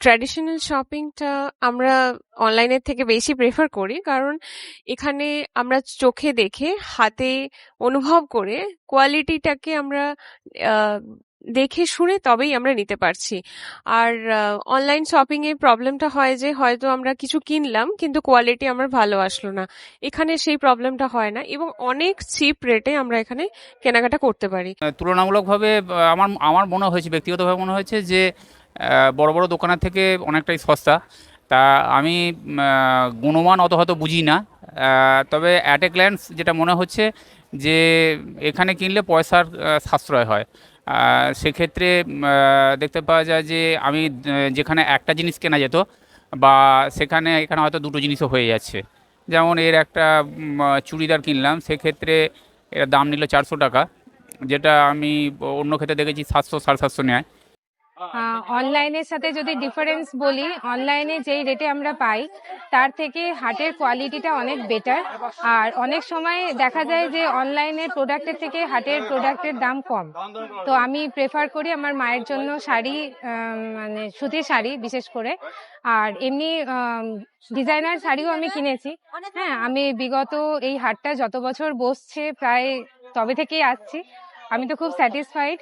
Traditional শপিংটা আমরা অনলাইনের থেকে বেশি প্রেফার করি, কারণ এখানে আমরা চোখে দেখে হাতে অনুভব করে কোয়ালিটিটাকে আমরা আহ, দেখে শুনে তবেই আমরা নিতে পারছি। আর অনলাইন শপিং এর প্রবলেমটা হয় যে হয়তো আমরা কিছু কিনলাম কিন্তু কোয়ালিটি আমার ভালো আসলো না। এখানে সেই প্রবলেমটা হয় না এবং অনেক চিপ রেটে আমরা এখানে কেনাকাটা করতে পারি। তুলনামূলকভাবে আমার আমার মনে হয়েছে, ব্যক্তিগতভাবে মনে হয়েছে যে বড় বড় দোকানের থেকে অনেকটাই সস্তা। তা আমি গুণমান অত হয়তো বুঝি না, তবে অ্যাট এ গ্ল্যান্স যেটা মনে হচ্ছে যে এখানে কিনলে পয়সার সাশ্রয় হয়। সেক্ষেত্রে দেখতে পাওয়া যায় যে আমি যেখানে একটা জিনিস কেনা যেত বা এখানে হয়তো দুটো জিনিসও হয়ে যাচ্ছে। যেমন এর একটা চুড়িদার কিনলাম, সেক্ষেত্রে এর দাম নিল 400 টাকা, যেটা আমি অন্য ক্ষেত্রে দেখেছি 700 সাড়ে 700 নেয়। অনলাইনের সাথে যদি ডিফারেন্স বলি, অনলাইনে যেই রেটে আমরা পাই তার থেকে হাটের কোয়ালিটিটা অনেক বেটার। আর অনেক সময় দেখা যায় যে অনলাইনের প্রোডাক্টের থেকে হাটের প্রোডাক্টের দাম কম। তো আমি প্রেফার করি আমার মায়ের জন্য শাড়ি, মানে সুতির শাড়ি বিশেষ করে। আর এমনি ডিজাইনার শাড়িও আমি কিনেছি। হ্যাঁ, আমি বিগত এই হাটটা যত বছর বসছে প্রায় তবে থেকেই আসছি, আমি তো খুব স্যাটিসফাইড।